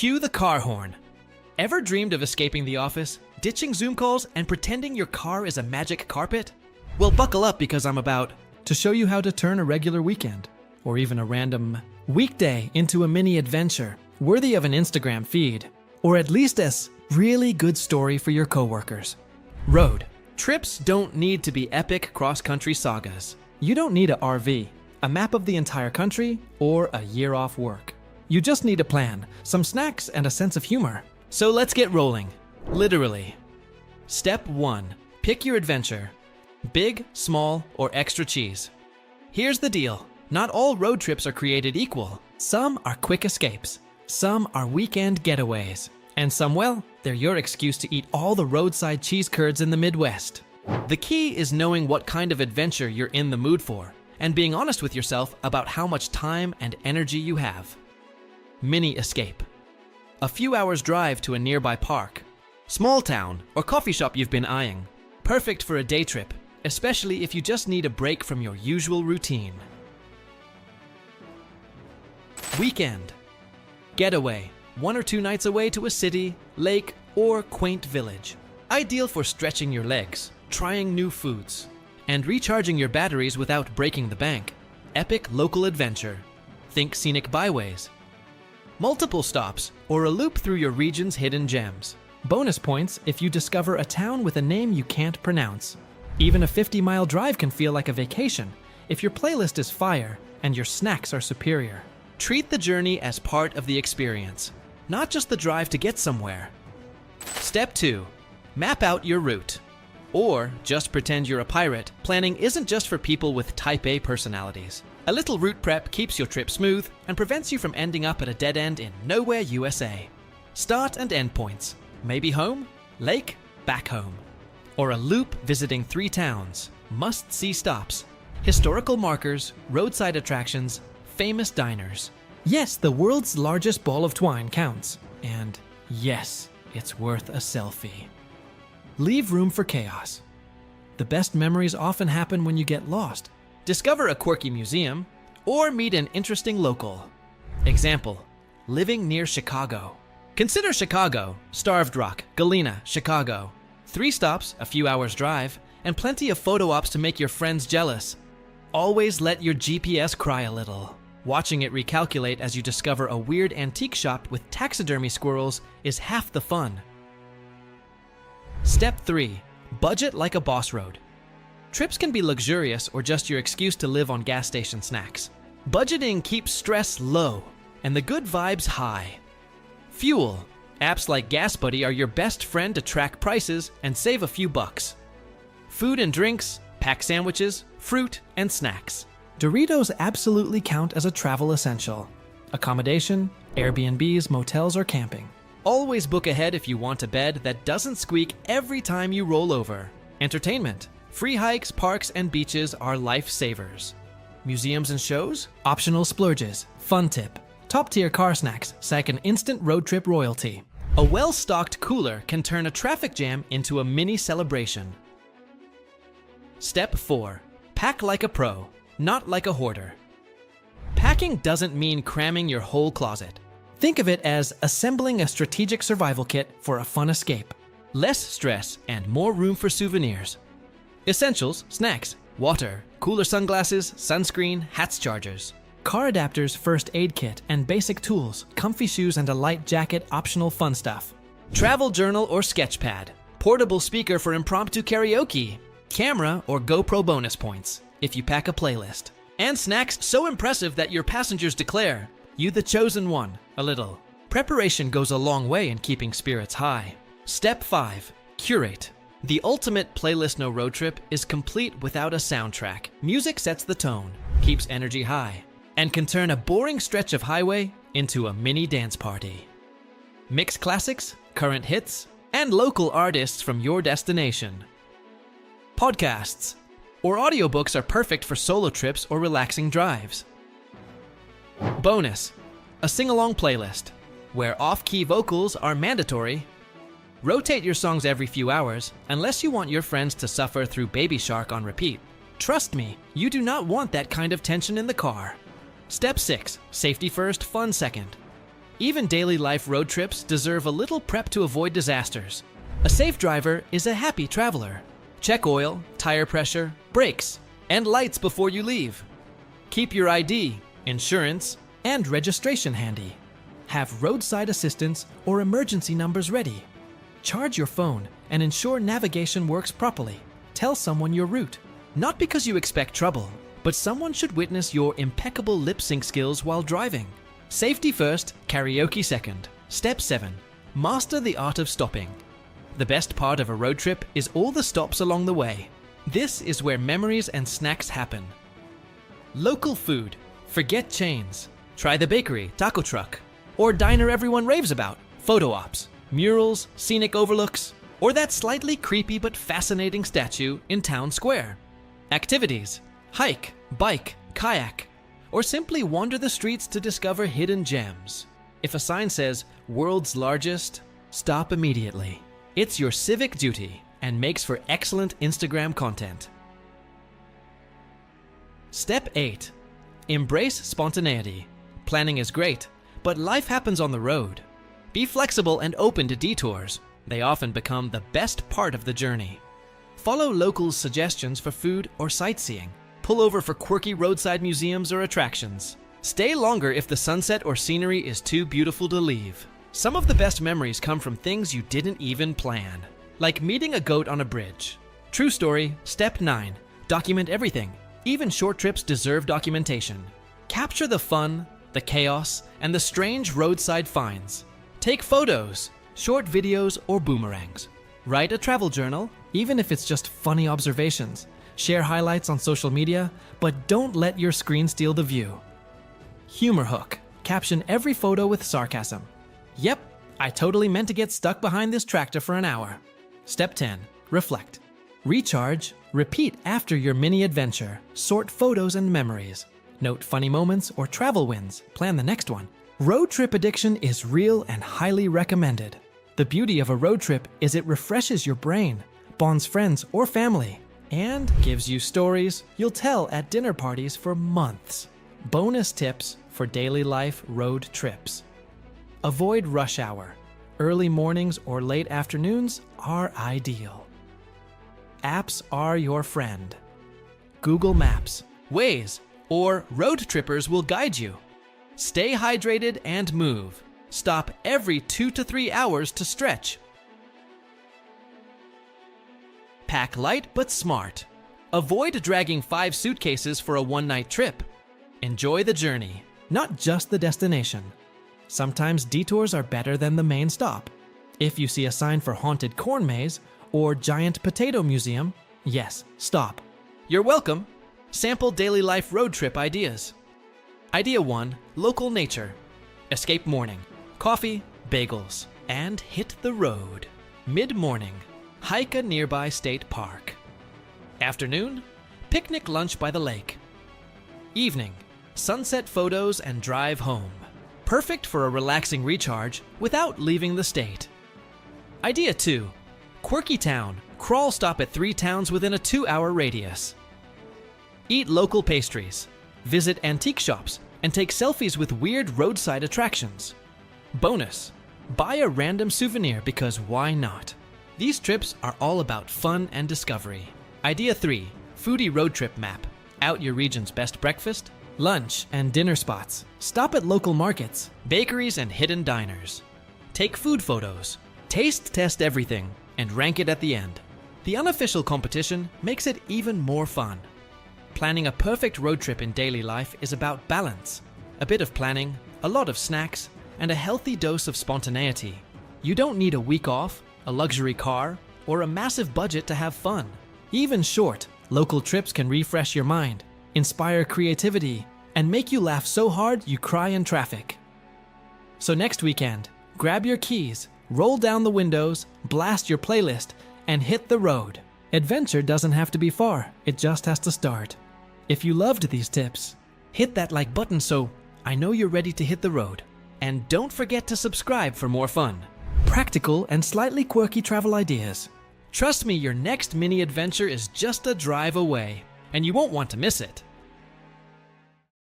Cue the car horn. Ever dreamed of escaping the office, ditching Zoom calls, and pretending your car is a magic carpet? Well, buckle up because I'm about to show you how to turn a regular weekend, or even a random weekday, into a mini adventure worthy of an Instagram feed, or at least a really good story for your coworkers. Road trips don't need to be epic cross-country sagas. You don't need a RV, a map of the entire country, or a year off work. You just need a plan, some snacks, and a sense of humor. So let's get rolling. Literally. Step 1. Pick your adventure. Big, small, or extra cheese. Here's the deal. Not all road trips are created equal. Some are quick escapes. Some are weekend getaways. And some, well, they're your excuse to eat all the roadside cheese curds in the Midwest. The key is knowing what kind of adventure you're in the mood for, and being honest with yourself about how much time and energy you have. Mini escape. A few hours drive to a nearby park, small town, or coffee shop you've been eyeing. Perfect for a day trip, especially if you just need a break from your usual routine. Weekend. Getaway. 1 or 2 nights away to a city, lake, or quaint village. Ideal for stretching your legs, trying new foods, and recharging your batteries without breaking the bank. Epic local adventure. Think scenic byways. Multiple stops, or a loop through your region's hidden gems. Bonus points if you discover a town with a name you can't pronounce. Even a 50-mile drive can feel like a vacation if your playlist is fire and your snacks are superior. Treat the journey as part of the experience, not just the drive to get somewhere. Step 2. Map out your route. Or just pretend you're a pirate. Planning isn't just for people with type A personalities. A little route prep keeps your trip smooth and prevents you from ending up at a dead end in nowhere, USA. Start and end points. Maybe home, lake, back home. Or a loop visiting 3 towns. Must-see stops. Historical markers, roadside attractions, famous diners. Yes, the world's largest ball of twine counts. And yes, it's worth a selfie. Leave room for chaos. The best memories often happen when you get lost. Discover a quirky museum, or meet an interesting local. Example, living near Chicago. Consider Chicago, Starved Rock, Galena, Chicago. 3 stops, a few hours drive, and plenty of photo ops to make your friends jealous. Always let your GPS cry a little. Watching it recalculate as you discover a weird antique shop with taxidermy squirrels is half the fun. Step 3. Budget like a boss road. Trips can be luxurious or just your excuse to live on gas station snacks. Budgeting keeps stress low and the good vibes high. Fuel. Apps like GasBuddy are your best friend to track prices and save a few bucks. Food and drinks, pack sandwiches, fruit, and snacks. Doritos absolutely count as a travel essential. Accommodation, Airbnbs, motels, or camping. Always book ahead if you want a bed that doesn't squeak every time you roll over. Entertainment. Free hikes, parks, and beaches are lifesavers. Museums and shows? Optional splurges. Fun tip. Top-tier car snacks, second instant road trip royalty. A well-stocked cooler can turn a traffic jam into a mini celebration. Step 4. Pack like a pro, not like a hoarder. Packing doesn't mean cramming your whole closet. Think of it as assembling a strategic survival kit for a fun escape. Less stress and more room for souvenirs. Essentials, snacks, water, cooler sunglasses, sunscreen, hats, chargers. Car adapters, first aid kit, and basic tools, comfy shoes, and a light jacket, optional fun stuff. Travel journal or sketch pad. Portable speaker for impromptu karaoke. Camera or GoPro bonus points, if you pack a playlist. And snacks so impressive that your passengers declare, "You the chosen one," a little. Preparation goes a long way in keeping spirits high. Step 5. Curate. The ultimate playlist no road trip is complete without a soundtrack. Music sets the tone, keeps energy high, and can turn a boring stretch of highway into a mini dance party. Mix classics, current hits, and local artists from your destination. Podcasts or audiobooks are perfect for solo trips or relaxing drives. Bonus, a sing-along playlist, where off-key vocals are mandatory. Rotate your songs every few hours, unless you want your friends to suffer through Baby Shark on repeat. Trust me, you do not want that kind of tension in the car. Step 6. Safety first, fun second. Even daily life road trips deserve a little prep to avoid disasters. A safe driver is a happy traveler. Check oil, tire pressure, brakes, and lights before you leave. Keep your ID, insurance, and registration handy. Have roadside assistance or emergency numbers ready. Charge your phone and ensure navigation works properly. Tell someone your route. Not because you expect trouble, but someone should witness your impeccable lip sync skills while driving. Safety first, karaoke second. Step 7. Master the art of stopping. The best part of a road trip is all the stops along the way. This is where memories and snacks happen. Local food. Forget chains. Try the bakery, taco truck, or diner everyone raves about. Photo ops, murals, scenic overlooks, or that slightly creepy but fascinating statue in town square. Activities. Hike, bike, kayak, or simply wander the streets to discover hidden gems. If a sign says, "World's largest," stop immediately. It's your civic duty and makes for excellent Instagram content. Step 8. Embrace spontaneity. Planning is great, but life happens on the road. Be flexible and open to detours. They often become the best part of the journey. Follow locals' suggestions for food or sightseeing. Pull over for quirky roadside museums or attractions. Stay longer if the sunset or scenery is too beautiful to leave. Some of the best memories come from things you didn't even plan, like meeting a goat on a bridge. True story. Step 9. Document everything. Even short trips deserve documentation. Capture the fun, the chaos, and the strange roadside finds. Take photos, short videos, or boomerangs. Write a travel journal, even if it's just funny observations. Share highlights on social media, but don't let your screen steal the view. Humor hook. Caption every photo with sarcasm. Yep, I totally meant to get stuck behind this tractor for an hour. Step 10. Reflect. Recharge. Repeat after your mini adventure. Sort photos and memories. Note funny moments or travel wins. Plan the next one. Road trip addiction is real and highly recommended. The beauty of a road trip is it refreshes your brain, bonds friends or family, and gives you stories you'll tell at dinner parties for months. Bonus tips for daily life road trips. Avoid rush hour. Early mornings or late afternoons are ideal. Apps are your friend. Google Maps, Waze, or Road Trippers will guide you. Stay hydrated and move. Stop every 2 to 3 hours to stretch. Pack light but smart. Avoid dragging 5 suitcases for a one-night trip. Enjoy the journey, not just the destination. Sometimes detours are better than the main stop. If you see a sign for haunted corn maze or giant potato museum, yes, stop. You're welcome. Sample daily life road trip ideas. Idea 1. Local nature. Escape morning. Coffee, bagels, and hit the road. Mid-morning. Hike a nearby state park. Afternoon. Picnic lunch by the lake. Evening. Sunset photos and drive home. Perfect for a relaxing recharge without leaving the state. Idea 2. Quirky town. Crawl stop at 3 towns within a 2-hour radius. Eat local pastries. Visit antique shops and take selfies with weird roadside attractions. Bonus. Buy a random souvenir because why not? These trips are all about fun and discovery. Idea 3. Foodie road trip map. Out your region's best breakfast, lunch, and dinner spots. Stop at local markets, bakeries, and hidden diners. Take food photos. Taste test everything and rank it at the end. The unofficial competition makes it even more fun. Planning a perfect road trip in daily life is about balance. A bit of planning, a lot of snacks, and a healthy dose of spontaneity. You don't need a week off, a luxury car, or a massive budget to have fun. Even short, local trips can refresh your mind, inspire creativity, and make you laugh so hard you cry in traffic. So next weekend, grab your keys, roll down the windows, blast your playlist, and hit the road. Adventure doesn't have to be far, it just has to start. If you loved these tips, hit that like button so I know you're ready to hit the road. And don't forget to subscribe for more fun, practical, and slightly quirky travel ideas. Trust me, your next mini adventure is just a drive away, and you won't want to miss it.